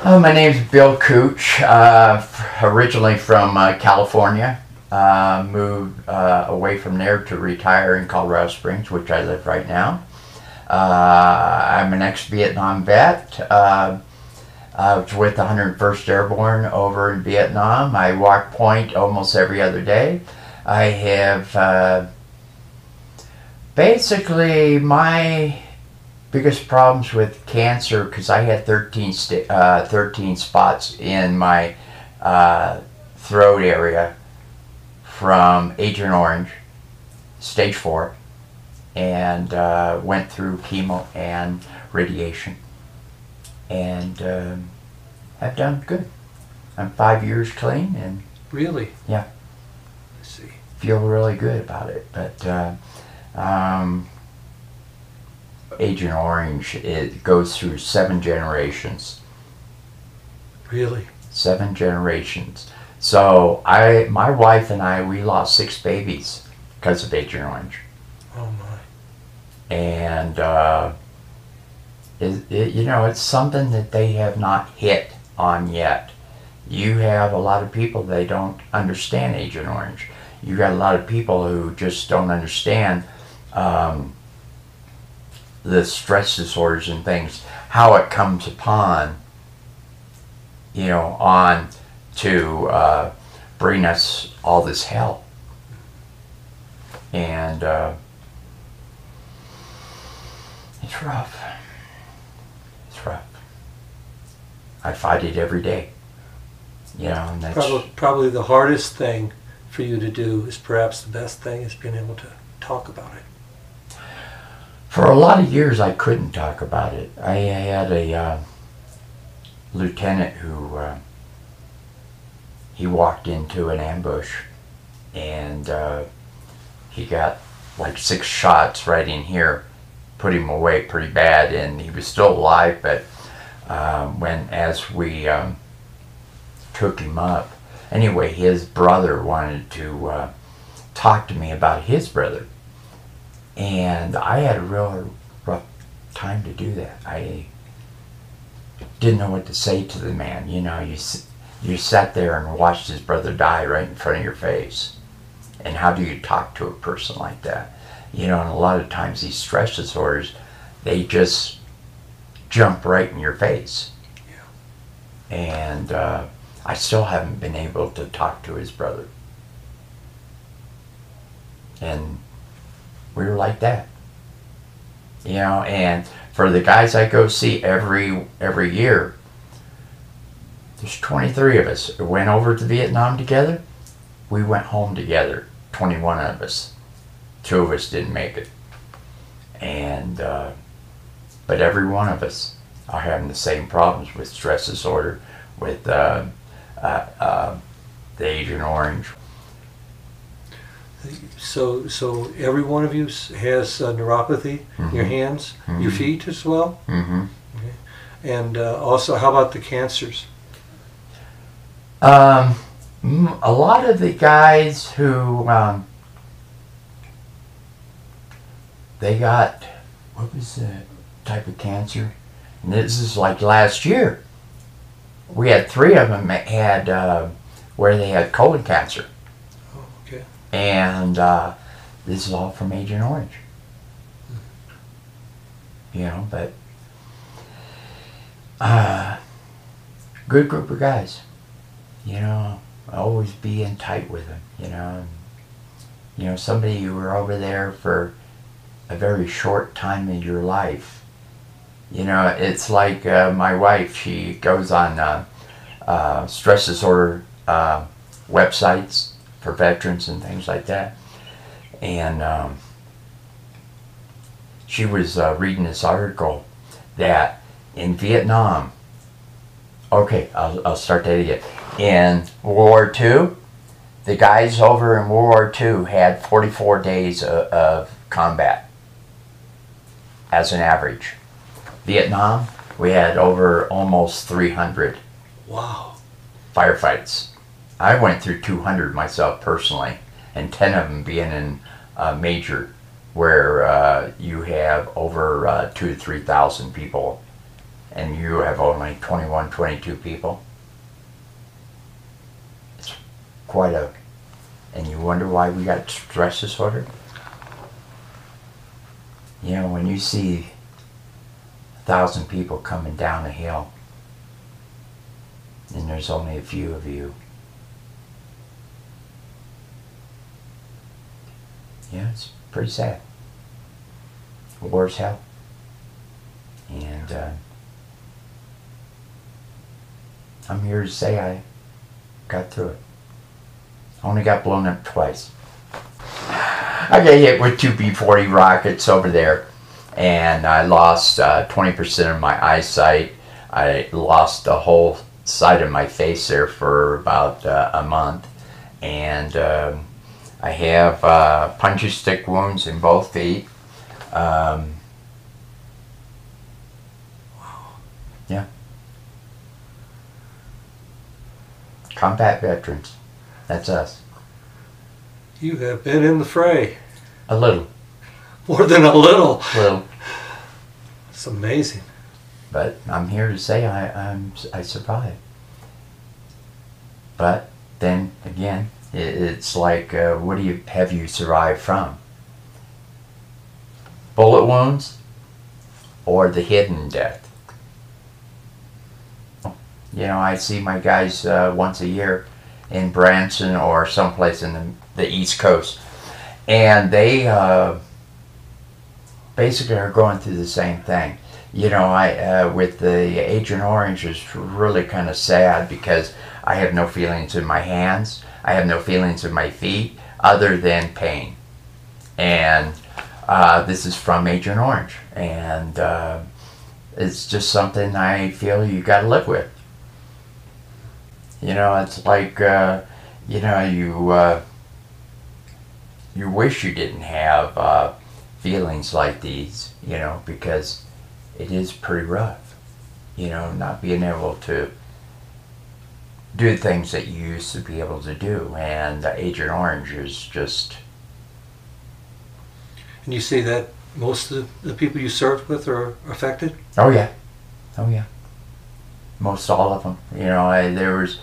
My name's Bill Kutsch, originally from California. Moved away from there to retire in Colorado Springs, which I live right now. I'm an ex-Vietnam vet. I was with the 101st Airborne over in Vietnam. I walk point almost every other day. I have basically my biggest problems with cancer, because I had 13 spots in my throat area from Agent Orange, stage 4, and went through chemo and radiation, and have done good. I'm 5 years clean, and really, yeah, I see. Feel really good about it. But Agent Orange, it goes through 7 generations. Really? 7 generations. So my wife and I, we lost 6 babies because of Agent Orange. Oh my. And you know, it's something that they have not hit on yet. You have a lot of people, they don't understand Agent Orange. You got a lot of people who just don't understand the stress disorders and things, how it comes upon, you know, on to bring us all this hell. And it's rough. It's rough. I fight it every day. You know, and that's probably the hardest thing for you to do is perhaps the best thing is being able to talk about it. For a lot of years, I couldn't talk about it. I had a lieutenant who he walked into an ambush, and he got like 6 shots right in here, put him away pretty bad, and he was still alive. But as we took him up, anyway, his brother wanted to talk to me about his brother. And I had a real rough time to do that. I didn't know what to say to the man. You know, you sat there and watched his brother die right in front of your face. And how do you talk to a person like that? You know, and a lot of times these stress disorders, they just jump right in your face. Yeah. And I still haven't been able to talk to his brother. And we were like that, you know. And for the guys I go see every year, there's 23 of us who went over to Vietnam together. We went home together, 21 of us. 2 of us didn't make it. And but every one of us are having the same problems with stress disorder, with the Agent Orange. So every one of you has neuropathy in your hands, your feet as well? Okay. And also, how about the cancers? A lot of the guys who, they got, what was the type of cancer? And this is like last year. We had 3 of them had, where they had colon cancer. And this is all from Agent Orange. You know, but good group of guys. You know, always being tight with them. You know, somebody who were over there for a very short time in your life. You know, it's like my wife. She goes on stress disorder websites for veterans and things like that, and she was reading this article that in Vietnam, okay, I'll start that again. In World War II, the guys over in World War II had 44 days of combat as an average. Vietnam, we had over almost 300. Wow. Firefights. I went through 200 myself personally, and 10 of them being in major, where you have over 2,000 to 3,000 people and you have only 21, 22 people. It's quite a, and you wonder why we got stress disorder? You know, when you see 1,000 people coming down a hill, and there's only a few of you, yeah, it's pretty sad. War's hell. And I'm here to say I got through it. Only got blown up twice. I got hit with 2 B-40 rockets over there, and I lost 20% of my eyesight. I lost the whole side of my face there for about a month, and I have punchy stick wounds in both feet. Yeah. Combat veterans. That's us. You have been in the fray. A little. More than a little. Little. It's amazing. But I'm here to say I survived. But then again, it's like, what have you survived from? Bullet wounds or the hidden death? You know, I see my guys once a year in Branson or someplace in the East Coast, and they basically are going through the same thing. You know, I with the Agent Orange is really kind of sad because I have no feelings in my hands. I have no feelings in my feet other than pain. And this is from Agent Orange, and it's just something I feel you got to live with. You know, it's like, you know, you wish you didn't have feelings like these, you know, because it is pretty rough, you know, not being able to do things that you used to be able to do. And Agent Orange is just... And you say that most of the people you served with are affected? Oh yeah. Oh yeah. Most all of them. You know, there was...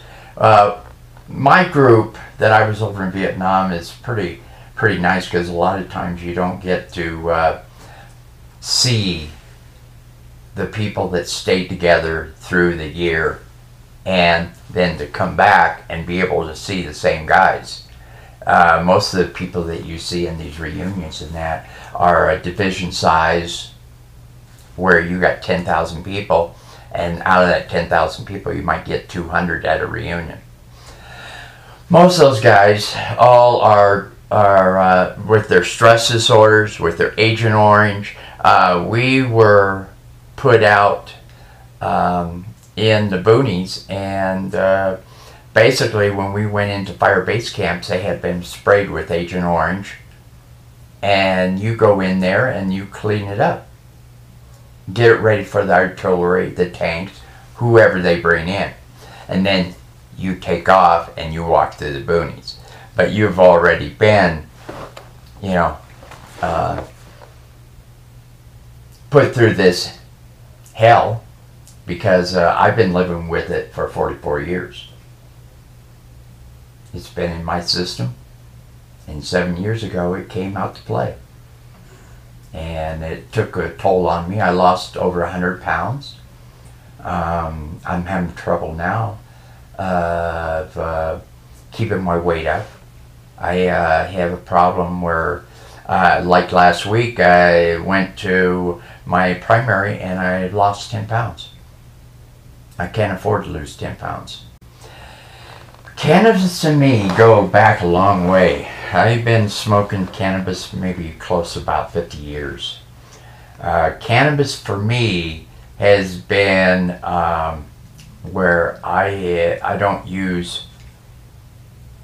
my group that I was over in Vietnam is pretty nice, because a lot of times you don't get to see the people that stayed together through the year, and then to come back and be able to see the same guys. Most of the people that you see in these reunions and that are a division size, where you got 10,000 people, and out of that 10,000 people you might get 200 at a reunion. Most of those guys all are with their stress disorders, with their Agent Orange. We were put out in the boonies, and basically when we went into fire base camps, they had been sprayed with Agent Orange, and you go in there and you clean it up, get it ready for the artillery, the tanks, whoever they bring in, and then you take off and you walk through the boonies. But you've already been, you know, put through this hell, because I've been living with it for 44 years. It's been in my system, and 7 years ago it came out to play. And it took a toll on me. I lost over 100 pounds. I'm having trouble now of keeping my weight up. I have a problem where, like last week, I went to my primary and I lost 10 pounds. I can't afford to lose 10 pounds. Cannabis and me go back a long way. I've been smoking cannabis maybe close to about 50 years. Cannabis for me has been where I don't use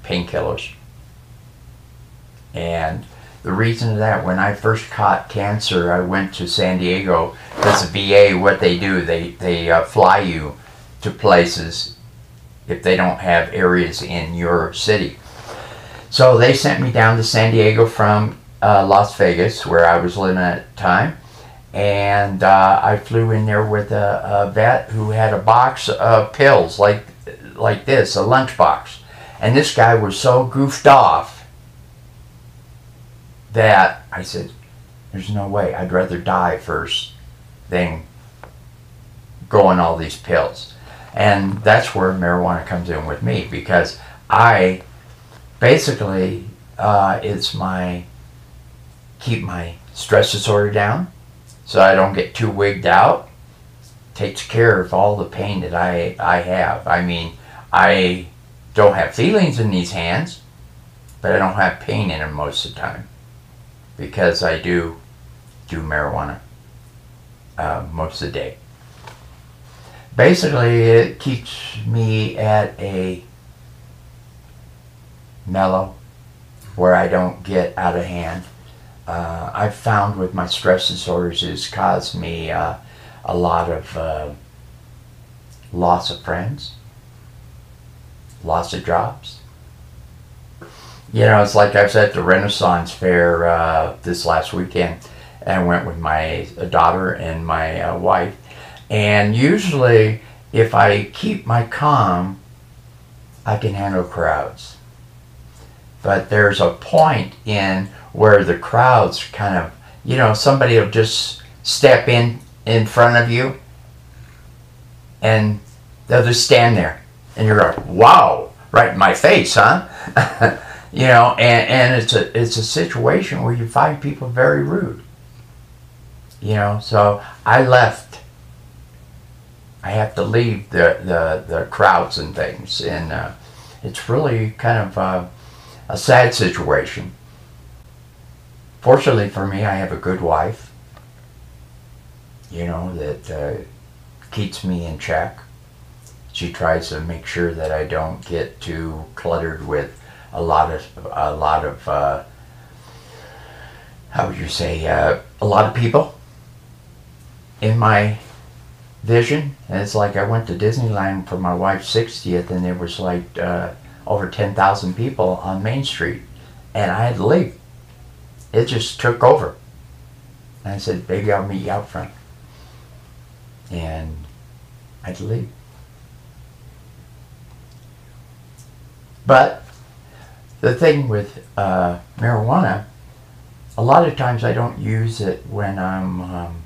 painkillers. And the reason of that, when I first caught cancer, I went to San Diego, because the VA, what they do, they fly you to places if they don't have areas in your city. So they sent me down to San Diego from Las Vegas, where I was living at the time, and I flew in there with a vet who had a box of pills like this, a lunchbox. And this guy was so goofed off that I said, there's no way. I'd rather die first than go on all these pills. And that's where marijuana comes in with me, because I basically, it's keep my stress disorder down so I don't get too wigged out. Takes care of all the pain that I have. I mean, I don't have feelings in these hands, but I don't have pain in them most of the time, because I do marijuana most of the day. Basically, it keeps me at a mellow where I don't get out of hand. I've found with my stress disorders, it's caused me a lot of loss of friends, loss of jobs. You know, it's like I was at the Renaissance Fair this last weekend, and I went with my daughter and my wife. And usually, if I keep my calm, I can handle crowds. But there's a point in where the crowds kind of, you know, somebody will just step in front of you, and they'll just stand there, and you're like, wow, right in my face, huh? You know, and it's a situation where you find people very rude. You know, so I left. I have to leave the crowds and things, and it's really kind of a sad situation. Fortunately for me, I have a good wife, you know, that keeps me in check. She tries to make sure that I don't get too cluttered with a lot of how would you say, a lot of people in my vision. And it's like I went to Disneyland for my wife's 60th, and there was like over 10,000 people on Main Street, and I had to leave. It just took over. And I said, baby, I'll meet you out front. And I had to leave. But the thing with marijuana, a lot of times I don't use it when I'm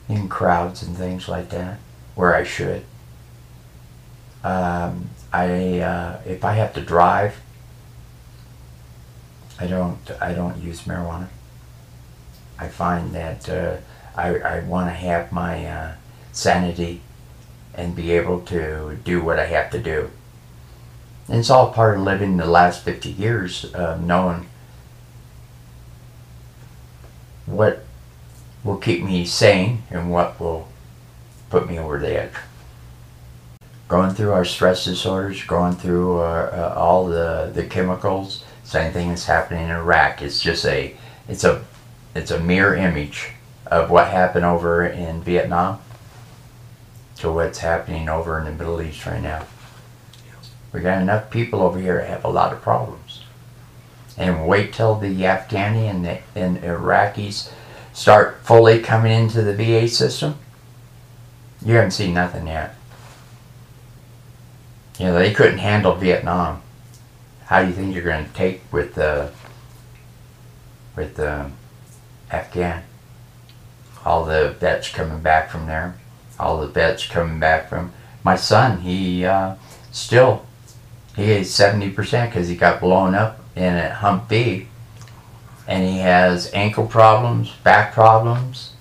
in crowds and things like that, where I should. If I have to drive, I don't use marijuana. I find that I want to have my sanity and be able to do what I have to do. And it's all part of living the last 50 years, knowing what will keep me sane and what will put me over the edge. Going through our stress disorders, going through all the chemicals, same thing that's happening in Iraq. It's just it's a mirror image of what happened over in Vietnam to what's happening over in the Middle East right now. We got enough people over here that have a lot of problems. And wait till the Afghani and Iraqis start fully coming into the VA system. You haven't seen nothing yet. You know, they couldn't handle Vietnam. How do you think you're going to take with the Afghan? All the vets coming back from there. All the vets coming back from... My son, he is 70% because he got blown up in a Humvee. And he has ankle problems, back problems.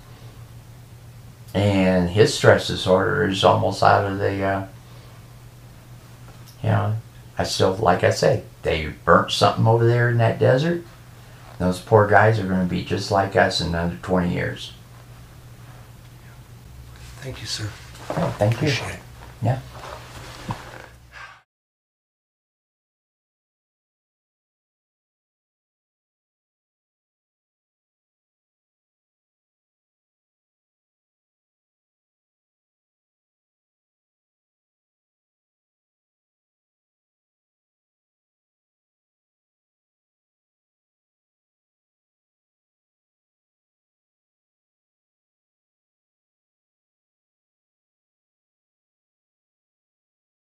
And his stress disorder is almost out of the... you know, I still, like I say, they burnt something over there in that desert. Those poor guys are going to be just like us in another 20 years. Thank you, sir. Oh, thank you. Appreciate it. Yeah.